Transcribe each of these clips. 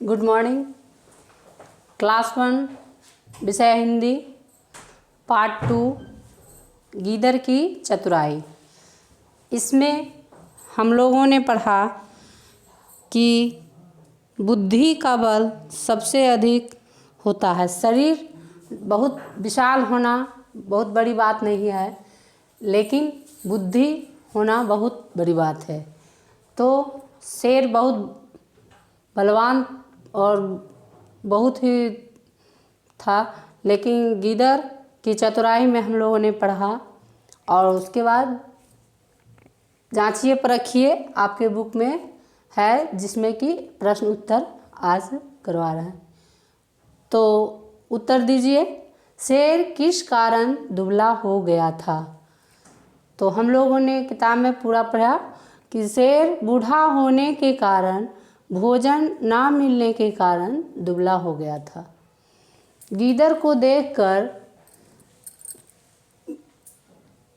Good morning. Class 1 विषय Hindi part 2 गीदड़ की चतुराई। इसमें हम लोगों ने पढ़ा कि बुद्धि का बल सबसे अधिक होता है। शरीर बहुत विशाल होना बहुत बड़ी बात नहीं है, लेकिन बुद्धि होना बहुत बड़ी बात है। तो शेर बहुत बलवान और बहुत ही था, लेकिन गीदड़ की चतुराई में हम लोगों ने पढ़ा। और उसके बाद जांचिए परखिए आपके बुक में है, जिसमें कि प्रश्न उत्तर आज करवा रहे हैं। तो उत्तर दीजिए, शेर किस कारण दुबला हो गया था? तो हम लोगों ने किताब में पूरा पढ़ा कि शेर बूढ़ा होने के कारण, भोजन ना मिलने के कारण दुबला हो गया था। गीदड़ को देखकर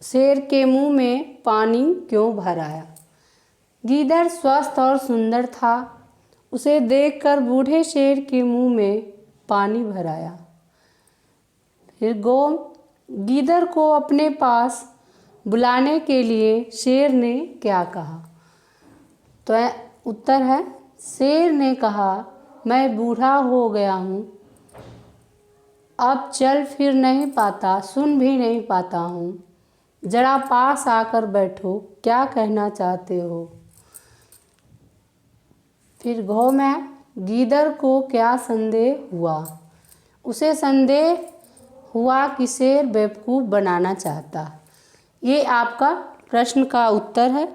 शेर के मुंह में पानी क्यों भर आया? गीदड़ स्वस्थ और सुंदर था, उसे देखकर बूढ़े शेर के मुंह में पानी भर आया। फिर गीदड़ को अपने पास बुलाने के लिए शेर ने क्या कहा? तो उत्तर है, शेर ने कहा, मैं बूढ़ा हो गया हूँ, अब चल फिर नहीं पाता, सुन भी नहीं पाता हूँ, जरा पास आकर बैठो, क्या कहना चाहते हो? फिर में गीदड़ को क्या संदेह हुआ? उसे संदेह हुआ कि शेर बेवकूफ़ बनाना चाहता। ये आपका प्रश्न का उत्तर है।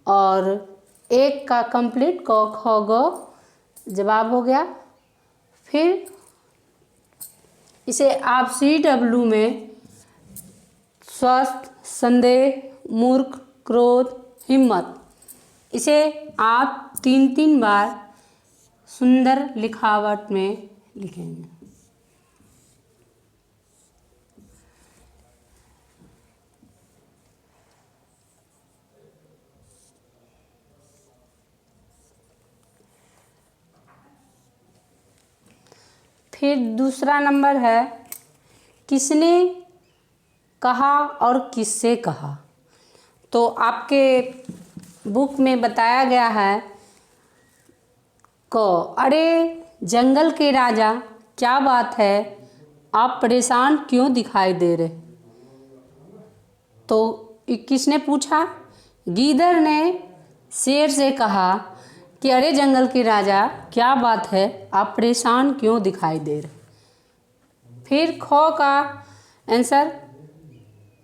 और एक का कंप्लीट क ख ग जवाब हो गया। फिर इसे आप CW में स्वस्थ, संदेह, मूर्ख, क्रोध, हिम्मत, इसे आप 3-3 बार सुंदर लिखावट में लिखेंगे। फिर दूसरा नंबर है, किसने कहा और किससे कहा? तो आपके बुक में बताया गया है अरे जंगल के राजा, क्या बात है, आप परेशान क्यों दिखाई दे रहे? तो किसने पूछा? गीदड़ ने शेर से कहा कि अरे जंगल के राजा, क्या बात है, आप परेशान क्यों दिखाई दे रहे? फिर ख का आंसर,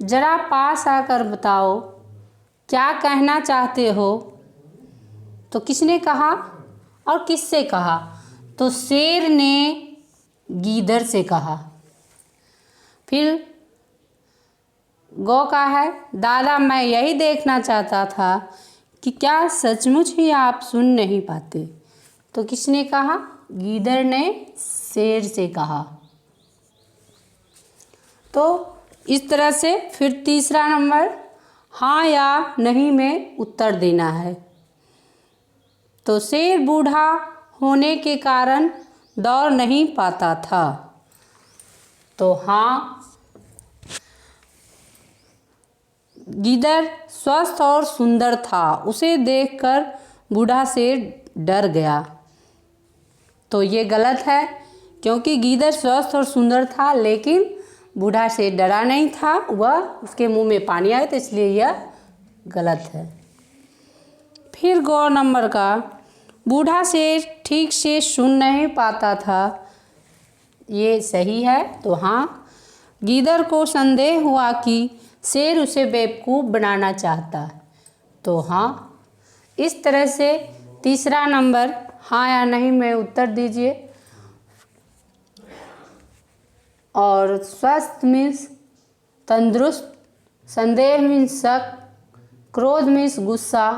जरा पास आकर बताओ, क्या कहना चाहते हो? तो किसने कहा और किससे कहा? तो शेर ने गीदड़ से कहा। फिर गौ का है, दादा मैं यही देखना चाहता था कि क्या सचमुच ही आप सुन नहीं पाते? तो किसने कहा? गीदड़ ने शेर से कहा। तो इस तरह से फिर तीसरा नंबर हाँ या नहीं में उत्तर देना है। तो शेर बूढ़ा होने के कारण दौड़ नहीं पाता था। तो हाँ, गीदड़ स्वस्थ और सुंदर था, उसे देखकर बूढ़ा शेर डर गया। तो ये गलत है, क्योंकि गीदड़ स्वस्थ और सुंदर था, लेकिन बूढ़ा शेर डरा नहीं था, वह उसके मुंह में पानी आया, तो इसलिए यह गलत है। फिर गौ नंबर का, बूढ़ा शेर ठीक से सुन नहीं पाता था, ये सही है। तो हाँ, गीदड़ को संदेह हुआ कि शेर उसे बेवकूफ़ बनाना चाहता है। तो हाँ, इस तरह से तीसरा नंबर हाँ या नहीं में उत्तर दीजिए। और स्वस्थ मीन्स तंदुरुस्त, संदेह मीन्स शक, क्रोध मीन्स गुस्सा।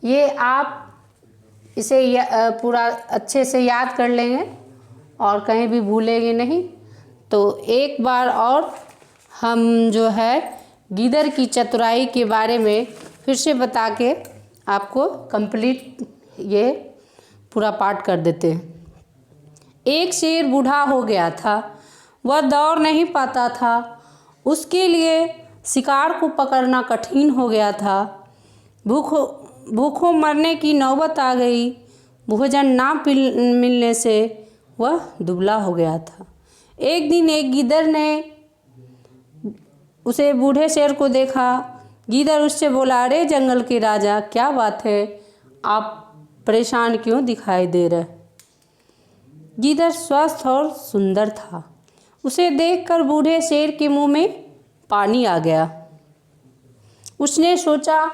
ये आप इसे पूरा अच्छे से याद कर लेंगे और कहीं भी भूलेंगे नहीं। तो एक बार और हम जो है गीदड़ की चतुराई के बारे में फिर से बता के आपको कंप्लीट ये पूरा पाठ कर देते हैं। एक शेर बूढ़ा हो गया था, वह दौड़ नहीं पाता था। उसके लिए शिकार को पकड़ना कठिन हो गया था। भूखों मरने की नौबत आ गई। भोजन ना मिलने से वह दुबला हो गया था। एक दिन एक गीदड़ ने उसे बूढ़े शेर को देखा। गीदड़ उससे बोला, अरे जंगल के राजा, क्या बात है, आप परेशान क्यों दिखाई दे रहे? गीदड़ स्वस्थ और सुंदर था। उसे देखकर बूढ़े शेर के मुंह में पानी आ गया। उसने सोचा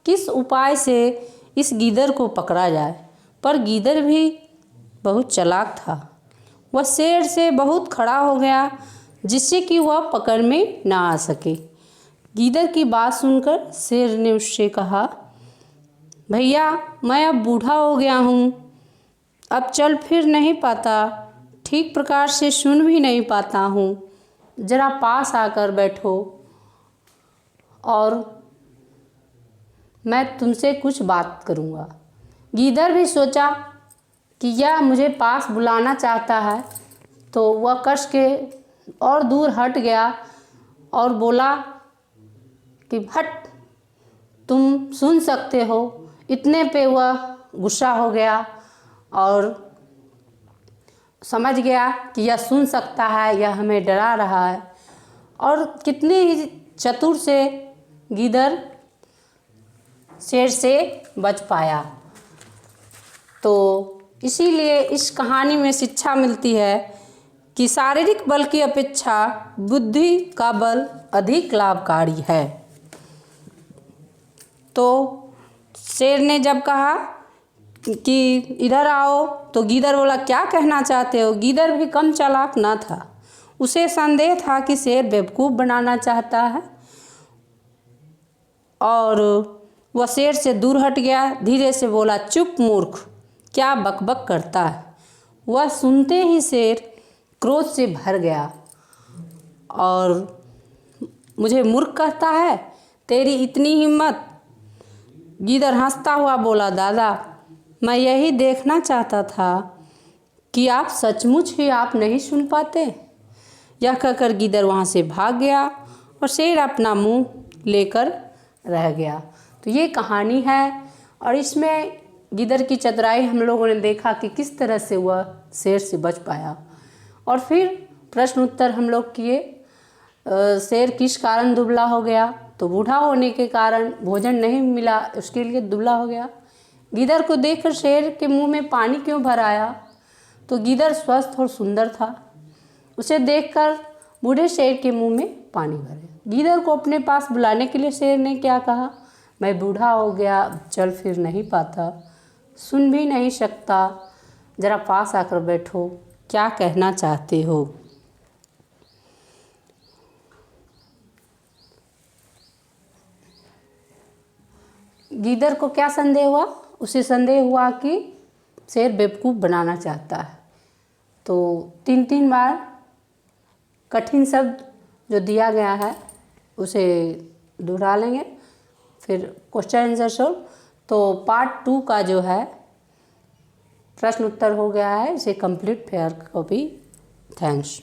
किस उपाय से इस गीदड़ को पकड़ा जाए, पर गीदड़ भी बहुत चालाक था। वह शेर से बहुत खड़ा हो गया, जिससे कि वह पकड़ में ना आ सके। गीदड़ की बात सुनकर शेर ने उससे कहा, भैया, मैं अब बूढ़ा हो गया हूँ, अब चल फिर नहीं पाता, ठीक प्रकार से सुन भी नहीं पाता हूँ। ज़रा पास आकर बैठो और मैं तुमसे कुछ बात करूँगा। गीदड़ भी सोचा कि यह मुझे पास बुलाना चाहता है, तो वह कस के और दूर हट गया और बोला कि हट, तुम सुन सकते हो। इतने पे वह गुस्सा हो गया और समझ गया कि यह सुन सकता है, यह हमें डरा रहा है। और कितने ही चतुर से गीदड़ शेर से बच पाया। तो इसीलिए इस कहानी में शिक्षा मिलती है कि शारीरिक बल की अपेक्षा बुद्धि का बल अधिक लाभकारी है। तो शेर ने जब कहा कि इधर आओ, तो गीदड़ बोला, क्या कहना चाहते हो? गीदड़ भी कम चालाक ना था। उसे संदेह था कि शेर बेवकूफ़ बनाना चाहता है, और वह शेर से दूर हट गया। धीरे से बोला, चुप मूर्ख, क्या बकबक करता है? वह सुनते ही शेर क्रोध से भर गया और मुझे मूर्ख कहता है, तेरी इतनी हिम्मत? गीदड़ हंसता हुआ बोला, दादा, मैं यही देखना चाहता था कि आप सचमुच ही आप नहीं सुन पाते। यह कहकर गीदड़ वहाँ से भाग गया और शेर अपना मुंह लेकर रह गया। तो ये कहानी है, और इसमें गीदड़ की चतुराई हम लोगों ने देखा कि किस तरह से वह शेर से बच पाया। और फिर प्रश्न उत्तर हम लोग किए। शेर किस कारण दुबला हो गया? तो बूढ़ा होने के कारण, भोजन नहीं मिला, उसके लिए दुबला हो गया। गीदड़ को देखकर शेर के मुंह में पानी क्यों भर आया? तो गीदड़ स्वस्थ और सुंदर था। उसे देखकर बूढ़े शेर के मुंह में पानी भर गया। गीदड़ को अपने पास बुलाने के लिए शेर ने क्या कहा? मैं बूढ़ा हो गया, चल फिर नहीं पाता, सुन भी नहीं सकता, ज़रा पास आकर बैठो, क्या कहना चाहते हो? गीदड़ को क्या संदेह हुआ? उसे संदेह हुआ कि शेर बेवकूफ़ बनाना चाहता है। तो 3 बार कठिन शब्द जो दिया गया है उसे दोहरा लेंगे, फिर क्वेश्चन आंसर सॉल्व। तो पार्ट 2 का जो है प्रश्न उत्तर हो गया है, इसे कंप्लीट फेयर कॉपी। थैंक्स।